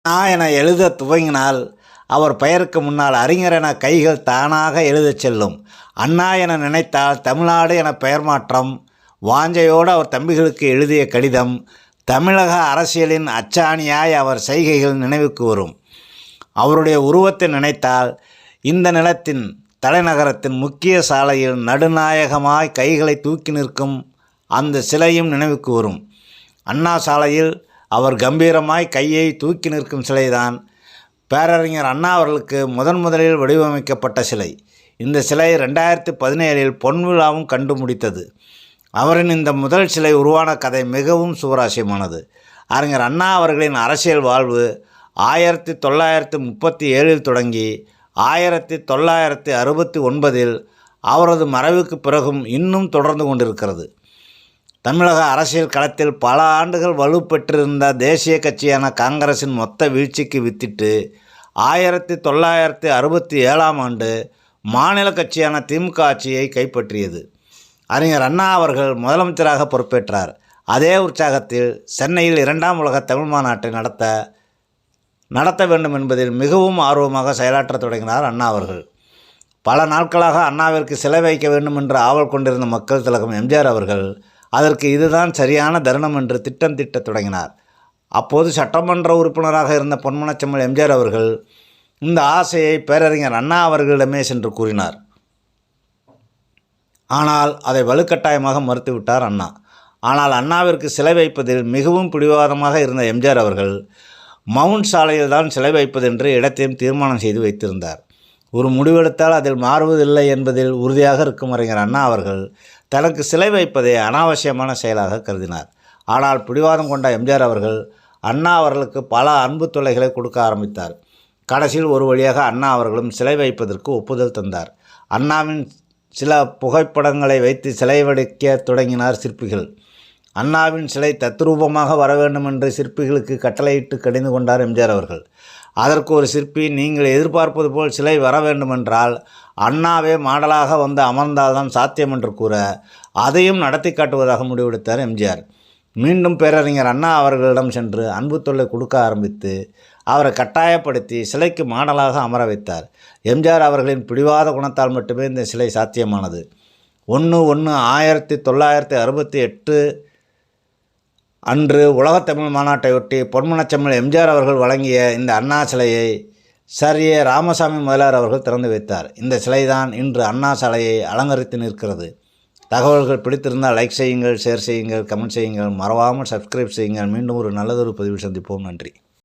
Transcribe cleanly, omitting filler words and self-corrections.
என எழுத துவங்கினால் அவர் பெயருக்கு முன்னால் அறிஞர் என கைகள் தானாக எழுதச் செல்லும். அண்ணா என நினைத்தால் தமிழ்நாடு என பெயர் மாற்றம். வாஞ்சையோடு அவர் தம்பிகளுக்கு எழுதிய கடிதம். தமிழக அரசியலின் அச்சாணியாய் அவர் செய்கைகள் நினைவுக்கு வரும். அவருடைய உருவத்தை நினைத்தால் இந்த நிலத்தின் தலைநகரத்தின் முக்கிய சாலையில் நடுநாயகமாய் கைகளை தூக்கி நிற்கும் அந்த சிலையும் நினைவுக்கு வரும். அண்ணா சாலையில் அவர் கம்பீரமாய் கையை தூக்கி நிற்கும் சிலைதான் பேரறிஞர் அண்ணா அவர்களுக்கு முதலில் வடிவமைக்கப்பட்ட சிலை. இந்த சிலை 2017 பொன் விழாவும் கண்டு முடித்தது. அவரின் இந்த முதல் சிலை உருவான கதை மிகவும் சுவாரஸ்யமானது. அறிஞர் அண்ணா அவர்களின் அரசியல் வாழ்வு 1937 தொடங்கி 1969 அவரது மறைவுக்கு பிறகும் இன்னும் தொடர்ந்து கொண்டிருக்கிறது. தமிழக அரசியல் களத்தில் பல ஆண்டுகள் வலுப்பெற்றிருந்த தேசிய கட்சியான காங்கிரஸின் மொத்த வீழ்ச்சிக்கு வித்திட்டு 1967 ஆண்டு மாநில கட்சியான திமுக ஆட்சியை கைப்பற்றியது. அறிஞர் அண்ணா அவர்கள் முதலமைச்சராக பொறுப்பேற்றார். அதே உற்சாகத்தில் சென்னையில் 2ஆம் உலக தமிழ் மாநாட்டை நடத்த வேண்டும் என்பதில் மிகவும் ஆர்வமாக செயலாற்றத் தொடங்கினார் அண்ணா அவர்கள். பல நாட்களாக அண்ணாவிற்கு சிலை வைக்க வேண்டும் என்று ஆவல் கொண்டிருந்த மக்கள் திலகம் எம்ஜிஆர் அவர்கள் அதற்கு இதுதான் சரியான தருணம் என்று திட்டம் தீட்டத் தொடங்கினார். அப்போது சட்டமன்ற உறுப்பினராக இருந்த பொன்மனச்செம்மல் எம்ஜிஆர் அவர்கள் இந்த ஆசையை பேரறிஞர் அண்ணா அவர்களிடமே சென்று கூறினார். ஆனால் அதை வலுக்கட்டாயமாக மறுத்துவிட்டார் அண்ணா. ஆனால் அண்ணாவிற்கு சிலை வைப்பதில் மிகவும் பிடிவாதமாக இருந்த எம்ஜிஆர் அவர்கள் மவுண்ட் சாலையில் தான் சிலை வைப்பதென்று இடத்தையும் தீர்மானம் செய்து வைத்திருந்தார். ஒரு முடிவெடுத்தால் அதில் மாறுவதில்லை என்பதில் உறுதியாக இருக்கும் அறிஞர் அண்ணா அவர்கள் தனக்கு சிலை வைப்பதை அனாவசியமான செயலாக கருதினார். ஆனால் பிடிவாதம் கொண்ட எம்ஜிஆர் அவர்கள் அண்ணா அவர்களுக்கு பல அன்பு தொல்லைகளை கொடுக்க ஆரம்பித்தார். கடைசியில் ஒரு வழியாக அண்ணா அவர்களும் சிலை வைப்பதற்கு ஒப்புதல் தந்தார். அண்ணாவின் சில புகைப்படங்களை வைத்து சிலை வடிக்க தொடங்கினார் சிற்பிகள். அண்ணாவின் சிலை தத்ரூபமாக வர வேண்டும் என்று சிற்பிகளுக்கு கட்டளையிட்டு கடிந்து கொண்டார் எம்ஜிஆர் அவர்கள். அதற்கு ஒரு சிற்பி, நீங்கள் எதிர்பார்ப்பது போல் சிலை வர வேண்டுமென்றால் அண்ணாவே மாடலாக வந்து அமர்ந்தால்தான் சாத்தியம் என்று கூற அதையும் நடத்தி காட்டுவதாக முடிவெடுத்தார் எம்ஜிஆர். மீண்டும் பேரறிஞர் அண்ணா அவர்களிடம் சென்று அன்பு தொல்லை கொடுக்க ஆரம்பித்து அவரை கட்டாயப்படுத்தி சிலைக்கு மாடலாக அமர வைத்தார். எம்ஜிஆர் அவர்களின் பிடிவாத குணத்தால் மட்டுமே இந்த சிலை சாத்தியமானது. 1/1/1968 அன்று உலகத்தமிழ் மாநாட்டையொட்டி பொன்மனச்செம்மல் எம்ஜிஆர் அவர்கள் வழங்கிய இந்த அண்ணா சிலையை சர்.ஏ. ராமசாமி முதலியார் அவர்கள் திறந்து வைத்தார். இந்த சிலைதான் இன்று அண்ணா சாலையை அலங்கரித்து நிற்கிறது. தகவல்கள் பிடித்திருந்தால் லைக் செய்யுங்கள், ஷேர் செய்யுங்கள், கமெண்ட் செய்யுங்கள், மறவாமல் சப்ஸ்கிரைப் செய்யுங்கள். மீண்டும் ஒரு நல்லதொரு பதிவில் சந்திப்போம். நன்றி.